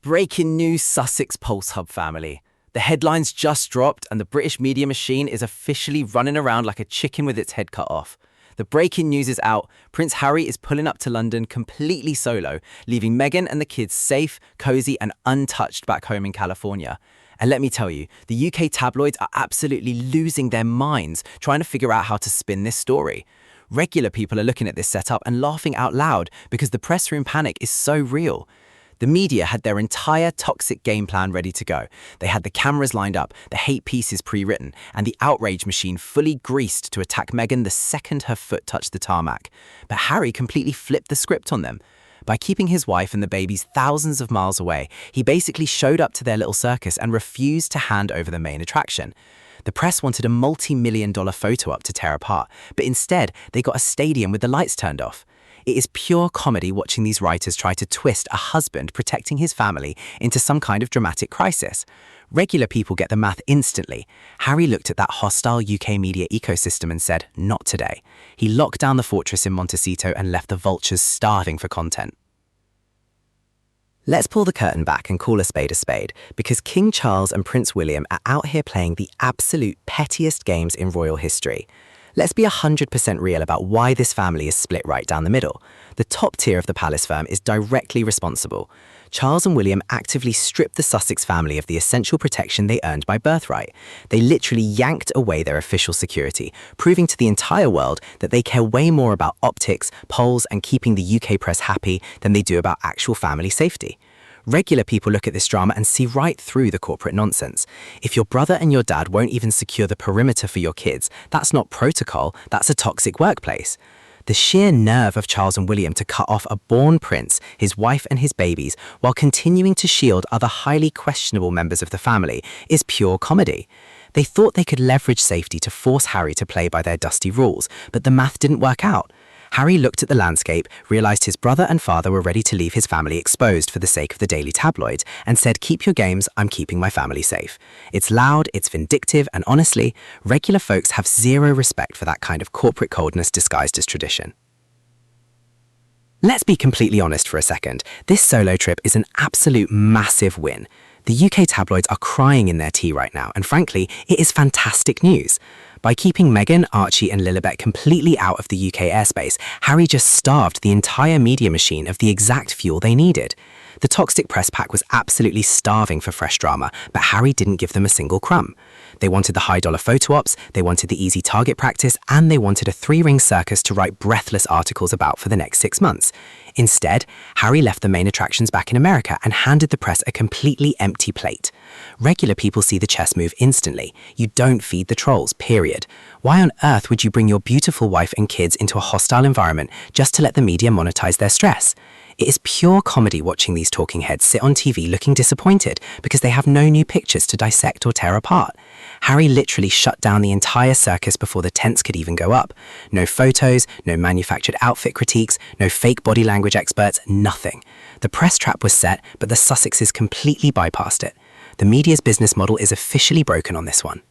Breaking news, Sussex Pulse Hub family. The headlines just dropped and the British media machine is officially running around like a chicken with its head cut off. The breaking news is out. Prince Harry is pulling up to London completely solo, leaving Meghan and the kids safe, cozy and untouched back home in California. And let me tell you, the UK tabloids are absolutely losing their minds trying to figure out how to spin this story. Regular people are looking at this setup and laughing out loud because the press room panic is so real. The media had their entire toxic game plan ready to go. They had the cameras lined up, the hate pieces pre-written, and the outrage machine fully greased to attack Meghan the second her foot touched the tarmac. But Harry completely flipped the script on them. By keeping his wife and the babies thousands of miles away, he basically showed up to their little circus and refused to hand over the main attraction. The press wanted a multi-million-dollar photo op to tear apart, but instead they got a stadium with the lights turned off. It is pure comedy watching these writers try to twist a husband protecting his family into some kind of dramatic crisis. Regular people get the math instantly. Harry looked at that hostile UK media ecosystem and said, "Not today." He locked down the fortress in Montecito and left the vultures starving for content. Let's pull the curtain back and call a spade, because King Charles and Prince William are out here playing the absolute pettiest games in royal history. Let's be 100% real about why this family is split right down the middle. The top tier of the palace firm is directly responsible. Charles and William actively stripped the Sussex family of the essential protection they earned by birthright. They literally yanked away their official security, proving to the entire world that they care way more about optics, polls, and keeping the UK press happy than they do about actual family safety. Regular people look at this drama and see right through the corporate nonsense. If your brother and your dad won't even secure the perimeter for your kids, that's not protocol, that's a toxic workplace. The sheer nerve of Charles and William to cut off a born prince, his wife and his babies, while continuing to shield other highly questionable members of the family is pure comedy. They thought they could leverage safety to force Harry to play by their dusty rules, but the math didn't work out. Harry looked at the landscape, realized his brother and father were ready to leave his family exposed for the sake of the daily tabloids, and said, "Keep your games, I'm keeping my family safe." It's loud, it's vindictive, and honestly, regular folks have zero respect for that kind of corporate coldness disguised as tradition. Let's be completely honest for a second. This solo trip is an absolute massive win. The UK tabloids are crying in their tea right now, and frankly, it is fantastic news. By keeping Meghan, Archie and Lilibet completely out of the UK airspace, Harry just starved the entire media machine of the exact fuel they needed. The toxic press pack was absolutely starving for fresh drama, but Harry didn't give them a single crumb. They wanted the high-dollar photo ops, they wanted the easy target practice, and they wanted a three-ring circus to write breathless articles about for the next 6 months. Instead, Harry left the main attractions back in America and handed the press a completely empty plate. Regular people see the chess move instantly. You don't feed the trolls, period. Why on earth would you bring your beautiful wife and kids into a hostile environment just to let the media monetize their stress? It is pure comedy watching these talking heads sit on TV looking disappointed because they have no new pictures to dissect or tear apart. Harry literally shut down the entire circus before the tents could even go up. No photos, no manufactured outfit critiques, no fake body language experts, nothing. The press trap was set, but the Sussexes completely bypassed it. The media's business model is officially broken on this one.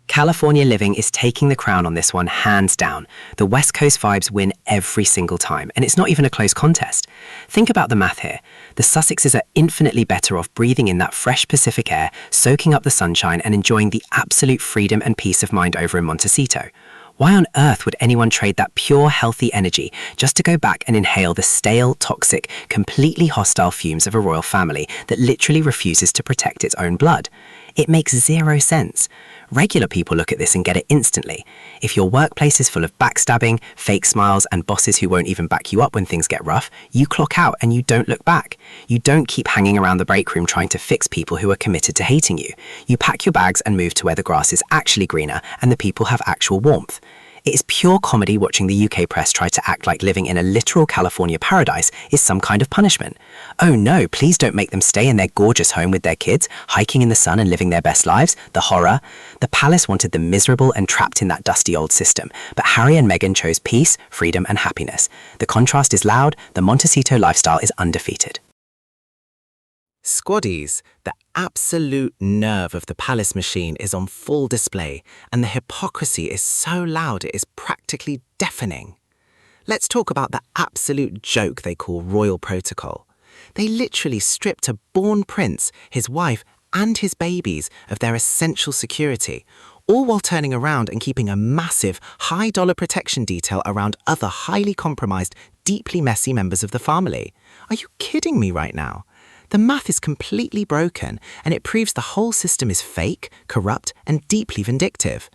California living is taking the crown on this one hands down. The West Coast vibes win every single time, and it's not even a close contest. Think about the math here. The Sussexes are infinitely better off breathing in that fresh Pacific air, soaking up the sunshine and enjoying the absolute freedom and peace of mind over in Montecito. Why on earth would anyone trade that pure, healthy energy just to go back and inhale the stale, toxic, completely hostile fumes of a royal family that literally refuses to protect its own blood? It makes zero sense. Regular people look at this and get it instantly. If your workplace is full of backstabbing, fake smiles, and bosses who won't even back you up when things get rough, you clock out and you don't look back. You don't keep hanging around the break room trying to fix people who are committed to hating you. You pack your bags and move to where the grass is actually greener and the people have actual warmth. It is pure comedy watching the UK press try to act like living in a literal California paradise is some kind of punishment. Oh no, please don't make them stay in their gorgeous home with their kids, hiking in the sun and living their best lives. The horror. The palace wanted them miserable and trapped in that dusty old system, but Harry and Meghan chose peace, freedom and happiness. The contrast is loud, the Montecito lifestyle is undefeated. Squadies, the absolute nerve of the palace machine, is on full display, and the hypocrisy is so loud it is practically deafening. Let's talk about the absolute joke they call royal protocol. They literally stripped a born prince, his wife, and his babies of their essential security, all while turning around and keeping a massive, high-dollar protection detail around other highly compromised, deeply messy members of the family. Are you kidding me right now? The math is completely broken, and it proves the whole system is fake, corrupt, and deeply vindictive.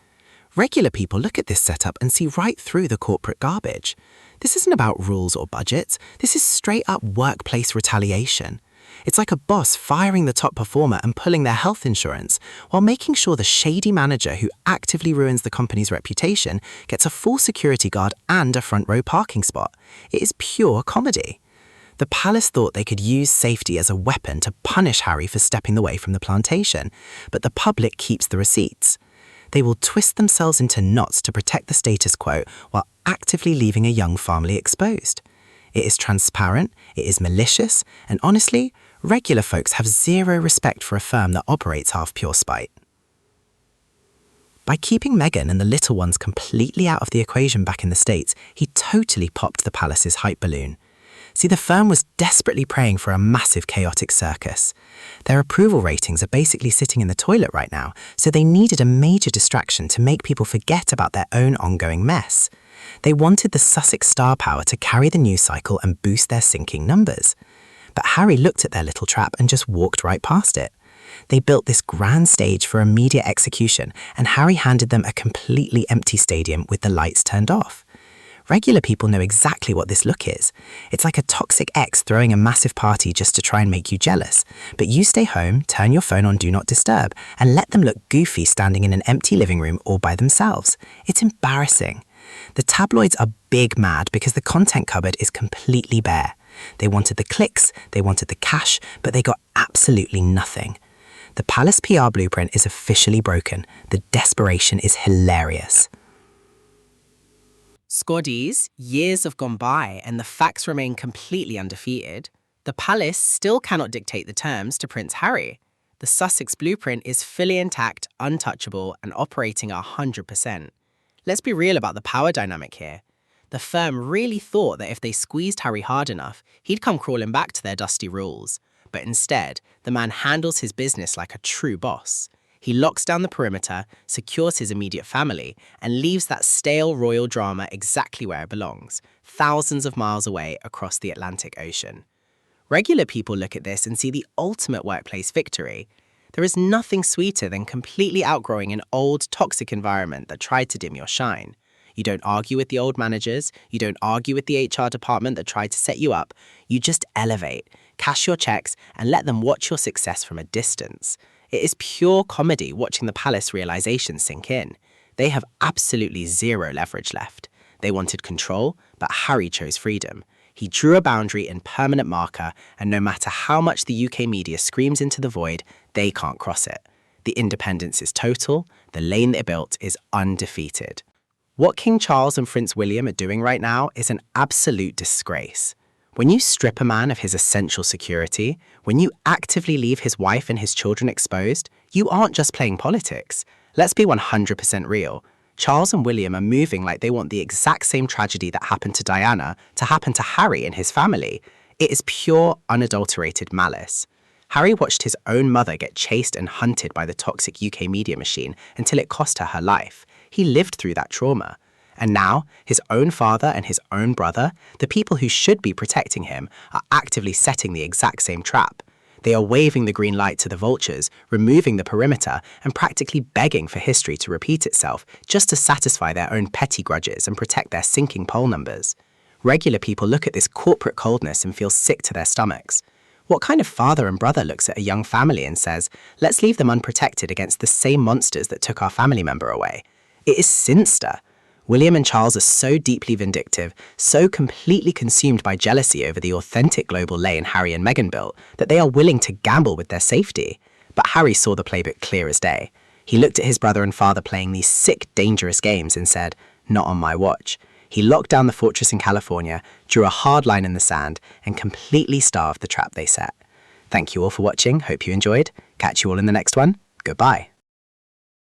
Regular people look at this setup and see right through the corporate garbage. This isn't about rules or budgets. This is straight-up workplace retaliation. It's like a boss firing the top performer and pulling their health insurance, while making sure the shady manager who actively ruins the company's reputation gets a full security guard and a front-row parking spot. It is pure comedy. The palace thought they could use safety as a weapon to punish Harry for stepping away from the plantation, but the public keeps the receipts. They will twist themselves into knots to protect the status quo while actively leaving a young family exposed. It is transparent, it is malicious, and honestly, regular folks have zero respect for a firm that operates half pure spite. By keeping Meghan and the little ones completely out of the equation back in the States, he totally popped the palace's hype balloon. See, the firm was desperately praying for a massive chaotic circus. Their approval ratings are basically sitting in the toilet right now, so they needed a major distraction to make people forget about their own ongoing mess. They wanted the Sussex star power to carry the news cycle and boost their sinking numbers. But Harry looked at their little trap and just walked right past it. They built this grand stage for immediate execution, and Harry handed them a completely empty stadium with the lights turned off. Regular people know exactly what this look is. It's like a toxic ex throwing a massive party just to try and make you jealous. But you stay home, turn your phone on Do Not Disturb, and let them look goofy standing in an empty living room all by themselves. It's embarrassing. The tabloids are big mad because the content cupboard is completely bare. They wanted the clicks, they wanted the cash, but they got absolutely nothing. The palace PR blueprint is officially broken. The desperation is hilarious. Squadies, years have gone by and the facts remain completely undefeated. The palace still cannot dictate the terms to Prince Harry. The Sussex blueprint is fully intact, untouchable, and operating at 100%. Let's be real about the power dynamic here. The firm really thought that if they squeezed Harry hard enough, he'd come crawling back to their dusty rules. But instead, the man handles his business like a true boss. He locks down the perimeter, secures his immediate family, and leaves that stale royal drama exactly where it belongs, thousands of miles away across the Atlantic Ocean. Regular people look at this and see the ultimate workplace victory. There is nothing sweeter than completely outgrowing an old, toxic environment that tried to dim your shine. You don't argue with the old managers, you don't argue with the HR department that tried to set you up, you just elevate, cash your checks, and let them watch your success from a distance. It is pure comedy watching the palace realization sink in. They have absolutely zero leverage left. They wanted control, but Harry chose freedom. He drew a boundary in permanent marker, and no matter how much the UK media screams into the void, they can't cross it. The independence is total, the lane they built is undefeated. What King Charles and Prince William are doing right now is an absolute disgrace. When you strip a man of his essential security, when you actively leave his wife and his children exposed, you aren't just playing politics. Let's be 100% real. Charles and William are moving like they want the exact same tragedy that happened to Diana to happen to Harry and his family. It is pure, unadulterated malice. Harry watched his own mother get chased and hunted by the toxic UK media machine until it cost her her life. He lived through that trauma. And now, his own father and his own brother, the people who should be protecting him, are actively setting the exact same trap. They are waving the green light to the vultures, removing the perimeter, and practically begging for history to repeat itself just to satisfy their own petty grudges and protect their sinking poll numbers. Regular people look at this corporate coldness and feel sick to their stomachs. What kind of father and brother looks at a young family and says, let's leave them unprotected against the same monsters that took our family member away? It is sinister. William and Charles are so deeply vindictive, so completely consumed by jealousy over the authentic global lane Harry and Meghan built, that they are willing to gamble with their safety. But Harry saw the playbook clear as day. He looked at his brother and father playing these sick, dangerous games and said, not on my watch. He locked down the fortress in California, drew a hard line in the sand, and completely starved the trap they set. Thank you all for watching. Hope you enjoyed. Catch you all in the next one. Goodbye.